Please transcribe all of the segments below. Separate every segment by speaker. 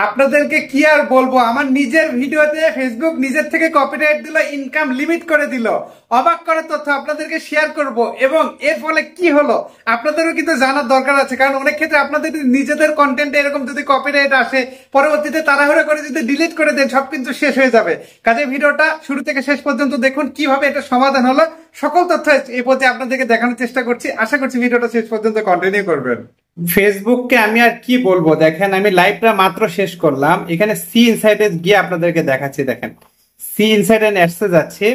Speaker 1: আপনাদেরকে কি আর বলবো, আমার নিজের ভিডিওতে ফেসবুক নিজের থেকে কপিরাইট দিল, ইনকাম লিমিট করে দিল। অবাক করার তথ্য আপনাদেরকে শেয়ার করব, এবং এর ফলে কি হলো আপনাদেরও কিন্তু জানার দরকার আছে। কারণ অনেক ক্ষেত্রে আপনাদের নিজেদের কন্টেন্টে এরকম যদি কপিরাইট আসে, পরবর্তীতে তাড়াহুড়ো করে যদি ডিলিট করে দেন, সব কিন্তু শেষ হয়ে যাবে। কাজে ভিডিওটা শুরু থেকে শেষ পর্যন্ত দেখুন কিভাবে এটা সমাধান হলো। সকল তথ্য এই পর্যায়ে আপনাদেরকে দেখানোর চেষ্টা করছি। আশা করছি ভিডিওটা শেষ পর্যন্ত কন্টিনিউ করবেন। ফেসবুককে আমি আর কি বলবো, দেখেন আমি লাইভটা মাত্র শেষ করলাম, এখানে সি ইনসাইটে গিয়ে আপনাদেরকে দেখাচ্ছি। দেখেন সি ইনসাইট এন্ড অ্যাডসে যাচ্ছি,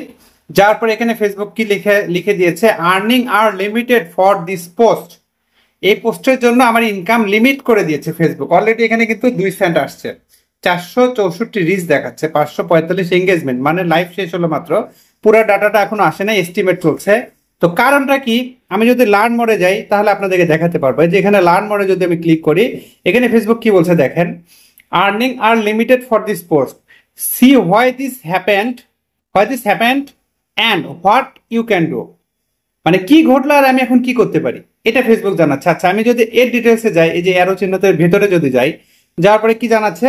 Speaker 1: যাওয়ার পর এখানে ফেসবুক কি লিখে দিয়েছে, earning are limited for this post. এই পোস্টের জন্য আমার ইনকাম লিমিট করে দিয়েছে ফেসবুক। অলরেডি এখানে কিন্তু 2 সেন্ট আসছে, 464 রিচ দেখাচ্ছে, 545 এঙ্গেজমেন্ট, মানে লাইভ শেষ হলো মাত্র, পুরো ডাটাটা এখনো আসে না, এস্টিমেট চলছে। তো কারণটা কি, আমি যদি লার্ন মোডে যাই তাহলে আপনাদেরকে দেখাতে পারবো যে এখানে লার্ন মোডে যদি আমি ক্লিক করি, এখানে ফেসবুক কি বলছে দেখেন, earning are limited for this post, see why this happened and what you can do. মানে কি ঘটলো আর আমি এখন কি করতে পারি, এটা ফেসবুক জানাচ্ছে। আচ্ছা আমি যদি এর ডিটেলসে যাই, এই যে অ্যারো চিহ্নতের ভেতরে যদি যাই, যাওয়ার পরে কি জানাচ্ছে,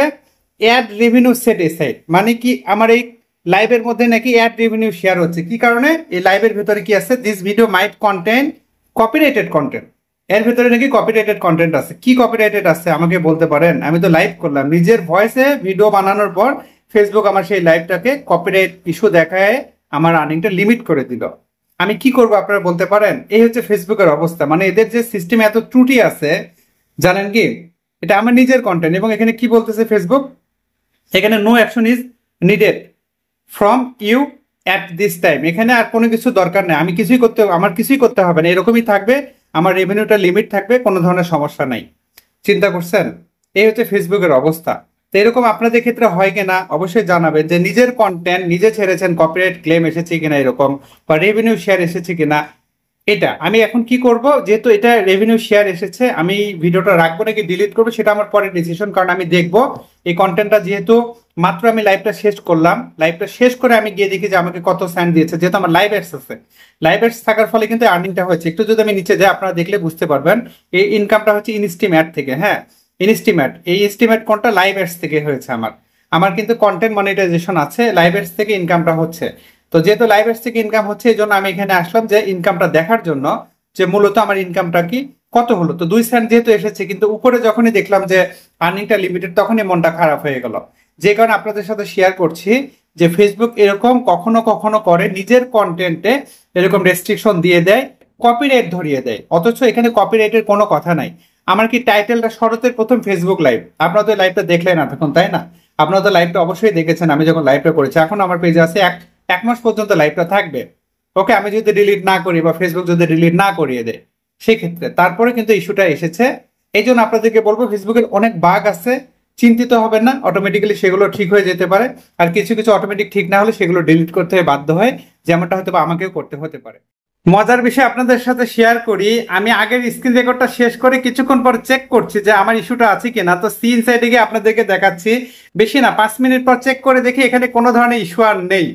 Speaker 1: অ্যাড রেভিনিউ সেট এসাইড, মানে কি আমার এই লাইভের মধ্যে নাকি অ্যাড রেভিনিউ শেয়ার হচ্ছে। কি কারণে, এই লাইভের ভেতরে কি আছে, this video might contain copyrighted content, এর ভেতরে নাকি কপিরাইটেড কন্টেন্ট আছে। কি কপিরাইটেড আছে আমাকে বলতে পারেন? আমি তো লাইভ করলাম, নিজের ভয়েসে ভিডিও বানানোর পর ফেসবুক আমার সেই লাইভটাকে কপিরাইট ইস্যু দেখায় আমার আর্নিংটা লিমিট করে দিল। আমি কি করব আপনারা বলতে পারেন? এই হচ্ছে ফেসবুকের অবস্থা। মানে এদের যে সিস্টেমে এত ত্রুটি আছে, জানেন কি, এটা আমার নিজের কন্টেন্ট। এবং এখানে কি বলতেছে ফেসবুক, এখানে no action is needed from you at this time. এখানে আর কোনো কিছু দরকার নেই, আমার কিছুই করতে হবে না, এরকমই থাকবে, আমার রেভিনিউটা লিমিট থাকবে, কোনো ধরনের সমস্যা নাই। চিন্তা করছেন? এই হচ্ছে ফেসবুকের অবস্থা। তো এরকম আপনাদের ক্ষেত্রে হয় কিনা অবশ্যই জানাবেন, যে নিজের কন্টেন্ট নিজে ছেড়েছেন, কপিরাইট ক্লেম এসেছে কিনা এরকম, বা রেভিনিউ শেয়ার এসেছে কিনা। এটা আমি এখন কি করব, যেহেতু এটা রেভিনিউ শেয়ার এসেছে, আমি ভিডিওটা রাখবো নাকি ডিলিট করবো সেটা আমার পরের ডিসিশন। কারণ আমি দেখবো এই কন্টেন্টটা, যেহেতু মাত্র আমি লাইভটা শেষ করলাম, লাইভটা শেষ করে আমি গিয়ে দেখি যে আমাকে কত সেন্ট দিয়েছে। যেহেতু আমার লাইভ অ্যাডস আছে, লাইভ অ্যাডস থাকার ফলে কিন্তু আর্নিংটা হয়েছে। একটু যদি আমি নিচে যাই আপনারা দেখলে বুঝতে পারবেন, এই ইনকামটা হচ্ছে ইনস্টিমেট থেকে। হ্যাঁ, ইনস্টিমেট, এই এস্টিমেট কোনটা, লাইভ অ্যাডস থেকে হয়েছে। আমার কিন্তু কন্টেন্ট মনিটাইজেশন আছে, লাইভ অ্যাডস থেকে ইনকামটা হচ্ছে। তো যেহেতু লাইভ অ্যাডস থেকে ইনকাম হচ্ছে, এই জন্য আমি এখানে আসলাম যে ইনকামটা দেখার জন্য, যে মূলত আমার ইনকামটা কি কত হলো। তো 2 সেন্ট যেহেতু এসেছে, কিন্তু উপরে যখনই দেখলাম যে আর্নিংটা লিমিটেড, তখনই মনটা খারাপ হয়ে গেল। যে কারণে আপনাদের সাথে শেয়ার করছি যে ফেসবুক এরকম কখনো কখনো করে, নিজের কন্টেন্টে এরকম রেস্ট্রিকশন দিয়ে দেয়, কপিরাইট ধরিয়ে দেয়, অথচ এখানে কপিরাইটের কোনো কথা নাই। আমার কি টাইটেলটা শরতের প্রথম ফেসবুক লাইভ, আপনারা তো লাইভটা দেখলেন এতক্ষণ, তাই না? আপনারা তো লাইভটা অবশ্যই দেখেছেন, আমি যখন লাইভটা করেছি। এখন আমার পেজে আছে এক মাস পর্যন্ত লাইভটা থাকবে। ওকে, আমি যদি ডিলিট না করি বা ফেসবুক যদি ডিলিট না করিয়ে দেয় সেক্ষেত্রে, তারপরে কিন্তু ইস্যুটা এসেছে। এই জন্য আপনাদেরকে বলবো, ফেসবুকের অনেক বাগ আছে, চিন্তিত হবেন না, অটোমেটিক্যালি সেগুলো ঠিক হয়ে যেতে পারে। আর কিছু কিছু অটোমেটিক ঠিক না হলে সেগুলো ডিলিট করতে বাধ্য হয়, যেমনটা হয়তো বা আমাকেও করতে হতে পারে। মজার বিষয় আপনাদের সাথে শেয়ার করি, আমি আগের স্ক্রিন রেকর্ডটা শেষ করে কিছুক্ষণ পর চেক করছি যে আমার ইস্যুটা আছে কিনা। তো সি ইনসাইডে গিয়ে আপনাদেরকে দেখাচ্ছি, বেশি না 5 মিনিট পর চেক করে দেখি এখানে কোনো ধরনের ইস্যু আর নেই।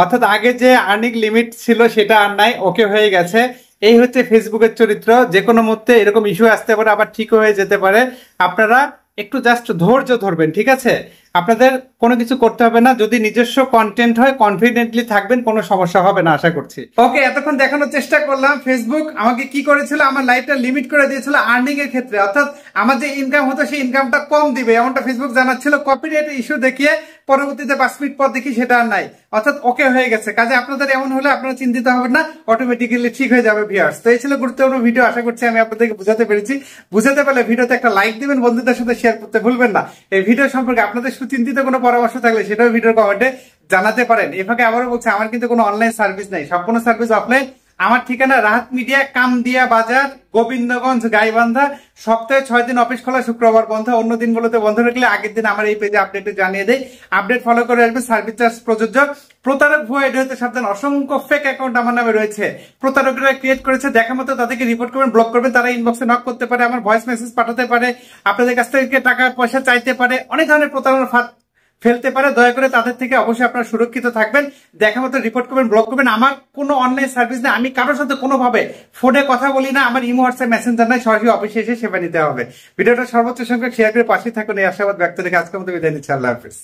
Speaker 1: অর্থাৎ আগে যে আর্নিং লিমিট ছিল সেটা আর নাই, ওকে হয়ে গেছে। এই হচ্ছে ফেসবুকের চরিত্র, যে কোনো মুহূর্তে এরকম ইস্যু আসতে পারে, আবার ঠিক হয়ে যেতে পারে। আপনারা একটু জাস্ট ধৈর্য ধরবেন, ঠিক আছে? আপনাদের কোনো কিছু করতে হবে না, যদি নিজস্ব কন্টেন্ট হয় কনফিডেন্টলি থাকবেন, কোনো সমস্যা হবে না আশা করছি। ওকে, এতক্ষণ দেখানোর চেষ্টা করলাম ফেসবুক আমাকে কি করেছিল, আমার লাইফটা লিমিট করে দিয়েছিল আর্নিং এর ক্ষেত্রে। অর্থাৎ আমার যে ইনকাম হতো সেই ইনকামটা কম দিবে, এমনটা ফেসবুক জানাচ্ছিল। কপিরাইট ইস্যু দেখিয়ে পরবর্তীতে 5 মিনিট পর দেখি সেটা আর নাই, অর্থাৎ ওকে হয়ে গেছে। কাজে আপনাদের এমন হলে আপনারা চিন্তিত হবেন না, অটোমেটিক্যালি ঠিক হয়ে যাবে ভিউয়ার্স। তো এই ছিল গুরুত্বপূর্ণ ভিডিও, আশা করছি আমি আপনাদেরকে বুঝাতে পেরেছি। বুঝাতে পারলে ভিডিওতে একটা লাইক দিবেন, বন্ধুদের সাথে শেয়ার করতে ভুলবেন না। এই ভিডিও সম্পর্কে আপনাদের সুচিন্তিত কোনো পরামর্শ থাকলে সেটাও ভিডিওর কমেন্টে জানাতে পারেন। এভাবে আবারও বলছি, আমার কিন্তু কোনো অনলাইন সার্ভিস নাই, সম্পূর্ণ সার্ভিস অফলাইন। আমার ঠিকানা রাহাত মিডিয়া, কামদিয়া বাজার, গোবিন্দগঞ্জ, গাইবান্ধা। সপ্তাহে 6 দিন অফিস খোলা, শুক্রবার বন্ধ। অন্য দিনগুলোতে বন্ধ রাখলে আগের দিন আমার এই পেজে আপডেটে জানিয়ে দেয়। আপডেট ফলো করে আসবে, সার্ভিস চার্জ প্রযোজ্য। প্রতারক ভুয়া আইডি হতে সাবধান, অসংখ্য ফেক অ্যাকাউন্ট আমার নামে রয়েছে, প্রতারকরা ক্রিয়েট করেছে। দেখা মতো তাদেরকে রিপোর্ট করবেন, ব্লক করবেন। তারা ইনবক্সে নক করতে পারে, আমার ভয়েস মেসেজ পাঠাতে পারে, আপনাদের কাছ থেকে টাকা পয়সা চাইতে পারে, অনেক ধরনের ফেলতে পারে। দয়া করে তাদের থেকে অবশ্যই আপনারা সুরক্ষিত থাকবেন। দেখা মতো রিপোর্ট করবেন, ব্লক করবেন। আমার কোনো অনলাইন সার্ভিস নেই, আমি কারোর সাথে কোনোভাবে ফোনে কথা বলি না, আমার ইমো হোয়াটসঅ্যাপ মেসেঞ্জার নাই, সরাসরি অফিসে এসে সেবা নিতে হবে। ভিডিওটা সর্বোচ্চ সংখ্যক শেয়ার করে পাশে থাকুন এই আশাবাদ ব্যক্ত রেখে আজকের মতো বিদায় নিচ্ছি। আল্লাহ হাফিজ।